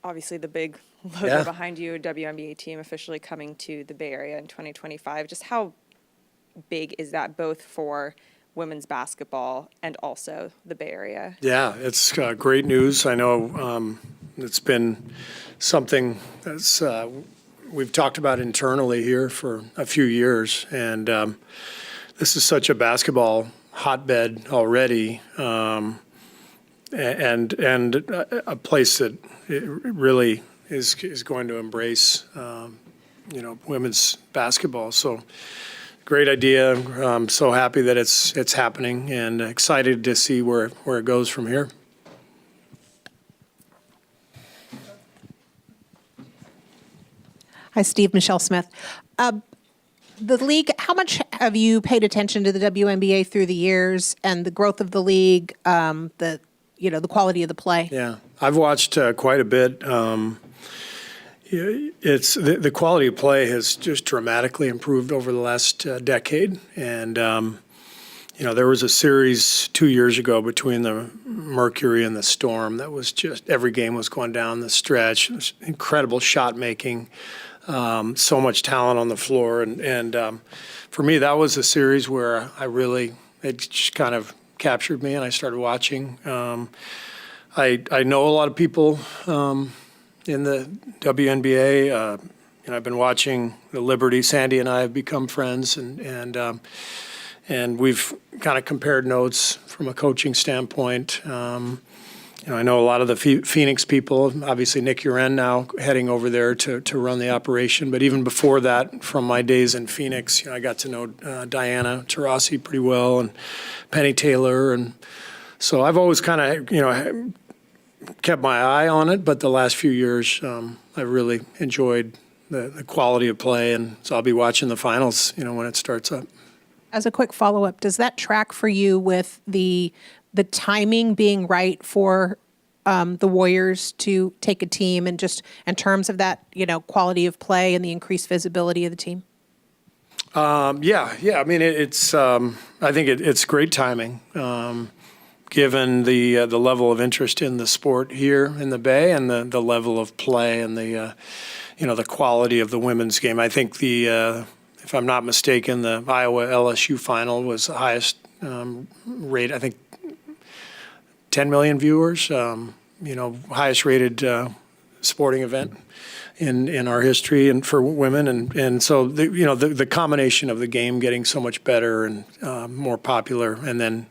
obviously the big logo behind you, a WNBA team officially coming to the Bay Area in 2025. Just how big is that both for women's basketball and also the Bay Area? Yeah, it's great news. I know it's been something that's we've talked about internally here for a few years, and this is such a basketball hotbed already, and a place that it really is going to embrace women's basketball. So great idea. I'm so happy that it's happening, and excited to see where it goes from here. Hi, Steve. Michelle Smith. The league, how much have you paid attention to the WNBA through the years and the growth of the league, the quality of the play? Yeah, I've watched quite a bit. It's the quality of play has just dramatically improved over the last decade. And, there was a series 2 years ago between the Mercury and the Storm that was just every game was going down the stretch. It was incredible shot making. So much talent on the floor. And for me, that was a series where it just kind of captured me, and I started watching. I know a lot of people in the WNBA. I've been watching the Liberty. Sandy and I have become friends, and we've kind of compared notes from a coaching standpoint. I know a lot of the Phoenix people, obviously Nick Uren now heading over there to run the operation. But even before that, from my days in Phoenix, I got to know Diana Taurasi pretty well, and Penny Taylor. And so I've always kind of, kept my eye on it. But the last few years, I really enjoyed the quality of play. And so I'll be watching the finals, when it starts up. As a quick follow-up, does that track for you with the timing being right for the Warriors to take a team, and just in terms of that, quality of play and the increased visibility of the team? Yeah. I mean, it's. I think it's great timing, given the level of interest in the sport here in the Bay, and the level of play, and the quality of the women's game. I think if I'm not mistaken, the Iowa LSU final was the highest rate. I think 10 million viewers. Highest rated sporting event in our history and for women, and so the combination of the game getting so much better and more popular, and then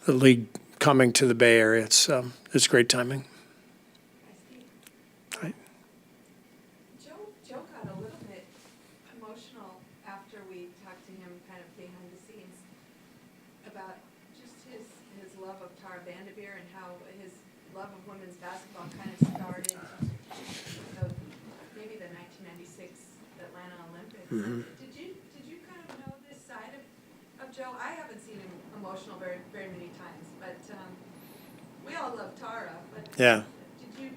the league coming to the Bay Area, it's great timing. Joe got a little bit emotional after we talked to him kind of behind the scenes about just his love of Tara Vanderveer and how his love of women's basketball kind of started maybe the 1996 Atlanta Olympics. Mm-hmm. Did you kind of know this side of Joe? I haven't seen him emotional very, very many times, but we all love Tara. But Yeah. Did you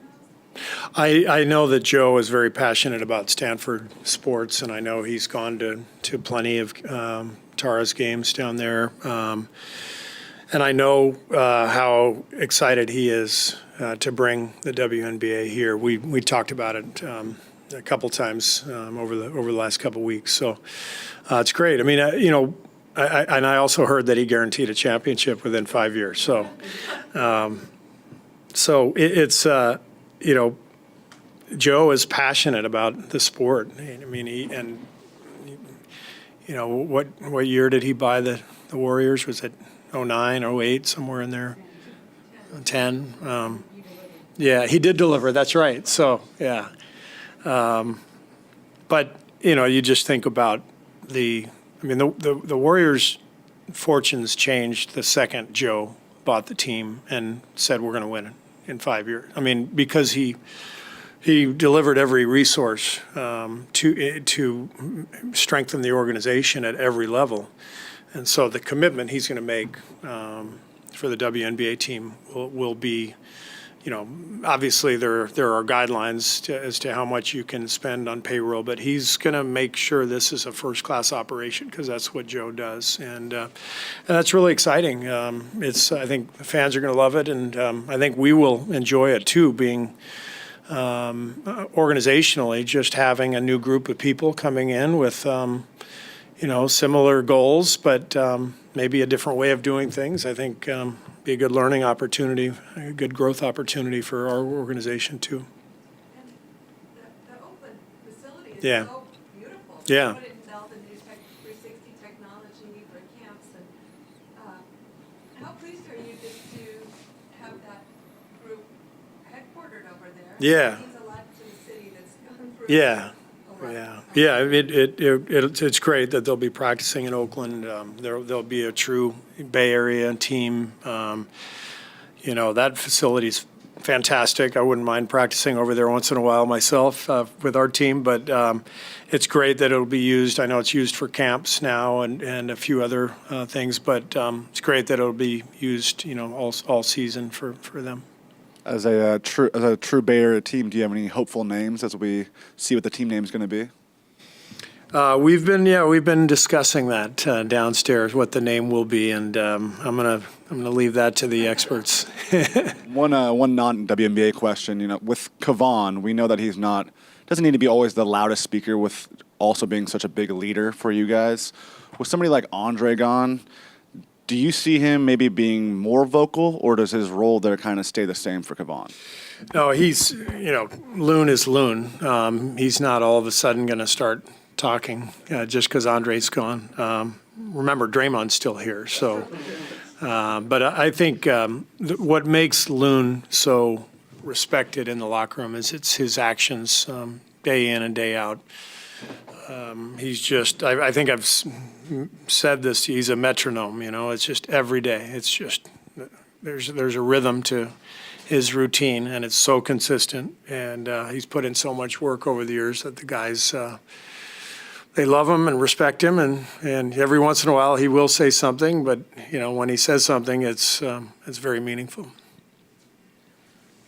know? I know that Joe is very passionate about Stanford sports, and I know he's gone to plenty of Tara's games down there. And I know how excited he is to bring the WNBA here. We talked about it a couple times over the last couple weeks. So it's great. I mean, I also heard that he guaranteed a championship within 5 years. So it's Joe is passionate about the sport. I mean, what year did he buy the Warriors? Was it 09, 08, somewhere in there? 10. Yeah, he did deliver. That's right. So, yeah. But, you just think about the Warriors' fortunes changed the second Joe bought the team and said, we're going to win in 5 years. I mean, because he delivered every resource to strengthen the organization at every level. And so the commitment he's going to make for the WNBA team will be obviously there are guidelines as to how much you can spend on payroll, but he's going to make sure this is a first-class operation because that's what Joe does, and that's really exciting. I think the fans are going to love it, and I think we will enjoy it too, being organizationally just having a new group of people coming in with similar goals, but maybe a different way of doing things. I think be a good learning opportunity, a good growth opportunity for our organization too. And the Oakland facility is Yeah. so beautiful. Yeah. Put it in all the new 360 technology for camps, and how pleased are you just to have that group headquartered over there? Yeah. It means a lot to the city that's gone through. Yeah. a lot. Yeah. It's great that they'll be practicing in Oakland. There'll be a true Bay Area team. That facility's fantastic. I wouldn't mind practicing over there once in a while myself with our team, but it's great that it'll be used. I know it's used for camps now and a few other things, but it's great that it'll be used, all season for them. As a true Bay Area team, do you have any hopeful names as we see what the team name is going to be? We've been discussing that downstairs, what the name will be, and I'm gonna leave that to the experts. One non-WNBA question. With Kevon, we know that he's doesn't need to be always the loudest speaker, with also being such a big leader for you guys. With somebody like Andre gone, do you see him maybe being more vocal, or does his role there kind of stay the same for Kevon? No, he's Loon is Loon. He's not all of a sudden going to start talking just because Andre's gone. Remember, Draymond's still here, so. But I think what makes Loon so respected in the locker room is it's his actions day in and day out. He's just, I think I've said this, he's a metronome, it's just every day. It's just, there's a rhythm to his routine, and it's so consistent. And he's put in so much work over the years that the guys, they love him and respect him. And every once in a while he will say something, but, when he says something, it's very meaningful.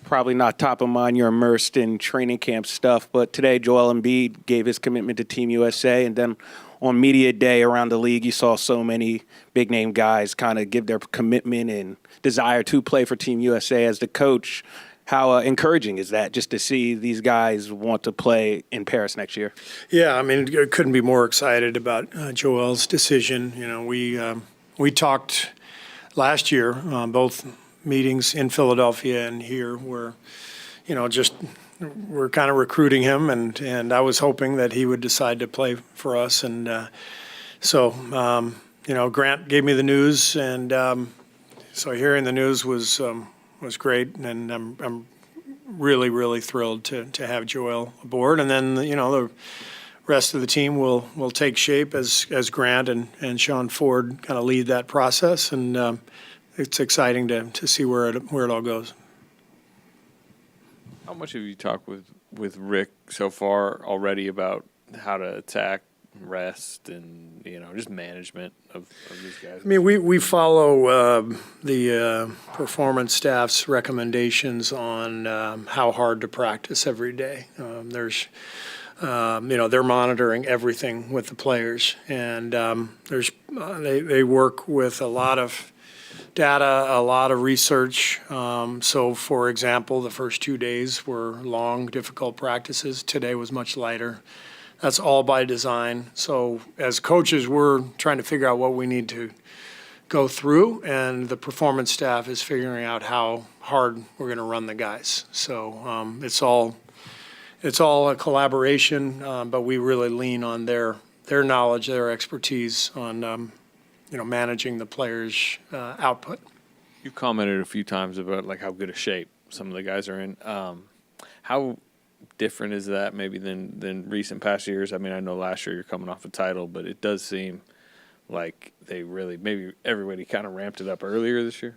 Probably not top of mind. You're immersed in training camp stuff, but today Joel Embiid gave his commitment to Team USA, and then on media day around the league, you saw so many big name guys kind of give their commitment and desire to play for Team USA. As the coach, how encouraging is that just to see these guys want to play in Paris next year? Yeah, I mean, I couldn't be more excited about Joel's decision. We talked last year, both meetings in Philadelphia and here, where, we're kind of recruiting him, and I was hoping that he would decide to play for us. And so Grant gave me the news, and so hearing the news was great, and I'm really, really thrilled to have Joel aboard. And then, the rest of the team will take shape as Grant and Sean Ford kind of lead that process, and it's exciting to see where it all goes. How much have you talked with Rick so far already about how to attack, rest, and just management of these guys? I mean, we follow the performance staff's recommendations on how hard to practice every day. They're monitoring everything with the players, and they work with a lot of data, a lot of research. So, for example, the first 2 days were long, difficult practices. Today was much lighter. That's all by design. So, as coaches, we're trying to figure out what we need to go through, and the performance staff is figuring out how hard we're going to run the guys. So, it's all a collaboration, but we really lean on their knowledge, their expertise on managing the players' output. You commented a few times about how good a shape some of the guys are in. How different is that maybe than recent past years? I mean, I know last year you're coming off a title, but it does seem like maybe everybody kind of ramped it up earlier this year.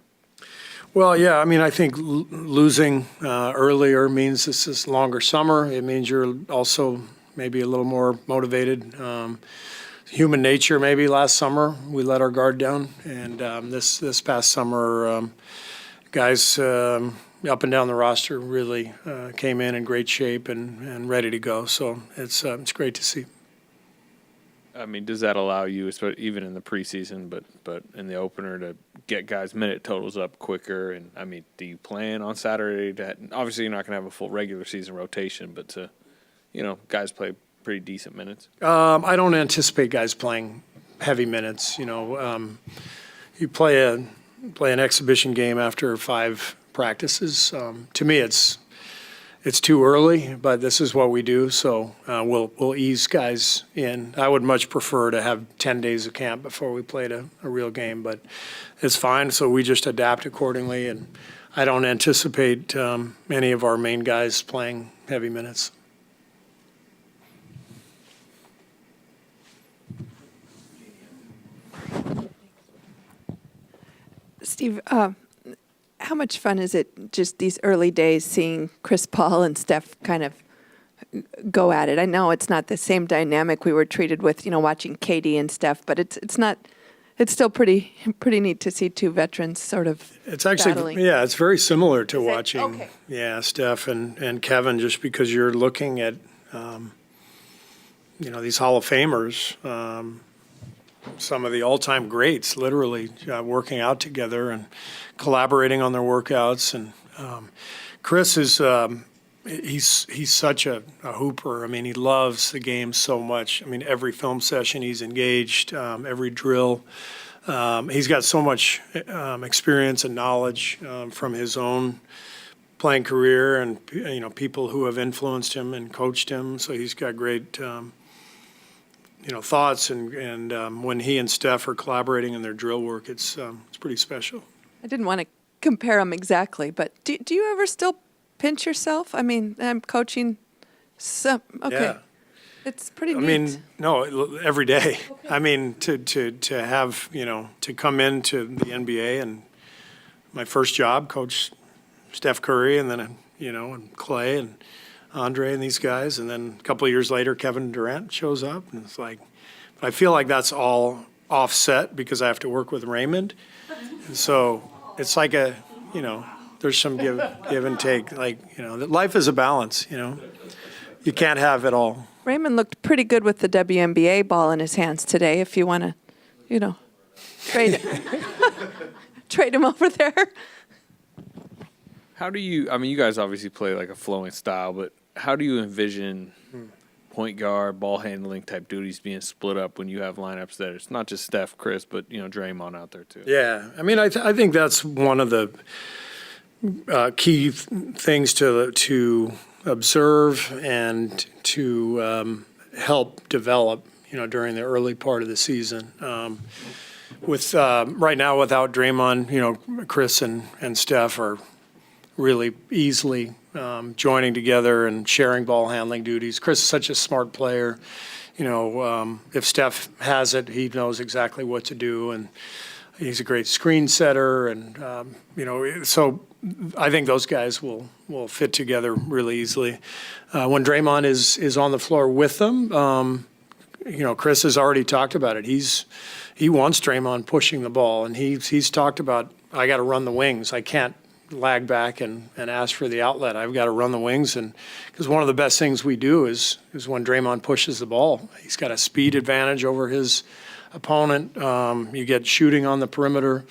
Well, yeah, I mean, I think losing earlier means this is longer summer. It means you're also maybe a little more motivated. Human nature, maybe last summer we let our guard down, and this past summer, guys up and down the roster really came in great shape and ready to go. So it's great to see. I mean, does that allow you, even in the preseason, but in the opener, to get guys' minute totals up quicker? And I mean, do you plan on Saturday to? Obviously, you're not going to have a full regular season rotation, but to, guys play pretty decent minutes. I don't anticipate guys playing heavy minutes. You play an exhibition game after 5 practices. To me, it's too early, but this is what we do. So we'll ease guys in. I would much prefer to have 10 days of camp before we played a real game, but it's fine. So we just adapt accordingly, and I don't anticipate any of our main guys playing heavy minutes. Steve, how much fun is it just these early days seeing Chris Paul and Steph kind of go at it? I know it's not the same dynamic we were treated with, watching Katie and Steph, but it's not. It's still pretty neat to see 2 veterans sort of. It's actually battling. Yeah, it's very similar to Is it? watching Okay. Steph and Kevin, just because you're looking at these Hall of Famers. Some of the all-time greats literally working out together and collaborating on their workouts. And Chris is he's such a hooper. I mean, he loves the game so much. I mean, every film session he's engaged, every drill. He's got so much experience and knowledge from his own playing career and people who have influenced him and coached him. So he's got great thoughts, and when he and Steph are collaborating in their drill work, it's pretty special. I didn't want to compare them exactly, but do you ever still pinch yourself? I mean, I'm coaching some. Okay, Yeah. it's pretty neat. I mean, no, every day. I mean, to have to come into the NBA and my first job, coach Steph Curry, and then and Clay and Andre and these guys, and then a couple of years later, Kevin Durant shows up, and it's like, I feel like that's all offset because I have to work with Raymond, and so it's like there's some give and take. Like life is a balance. You can't have it all. Raymond looked pretty good with the WNBA ball in his hands today. If you want to, trade trade him over there. How do you? I mean, you guys obviously play like a flowing style, but how do you envision point guard, ball handling type duties being split up when you have lineups that it's not just Steph, Chris, but Draymond out there too? Yeah, I mean, I think that's one of the key things to observe and to help develop, during the early part of the season. With right now, without Draymond, Chris and Steph are really easily joining together and sharing ball handling duties. Chris is such a smart player. If Steph has it, he knows exactly what to do, and he's a great screen setter. And so I think those guys will fit together really easily. When Draymond is on the floor with them, Chris has already talked about it. He wants Draymond pushing the ball, and he's talked about, I got to run the wings. I can't lag back and ask for the outlet. I've got to run the wings, and because one of the best things we do is when Draymond pushes the ball. He's got a speed advantage over his opponent. You get shooting on the perimeter.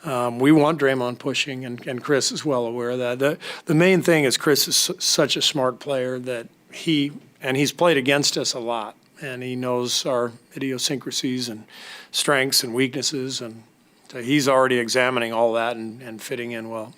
We want Draymond pushing, and Chris is well aware of that. The main thing is Chris is such a smart player that he's played against us a lot, and he knows our idiosyncrasies and strengths and weaknesses, and so he's already examining all that and fitting in well.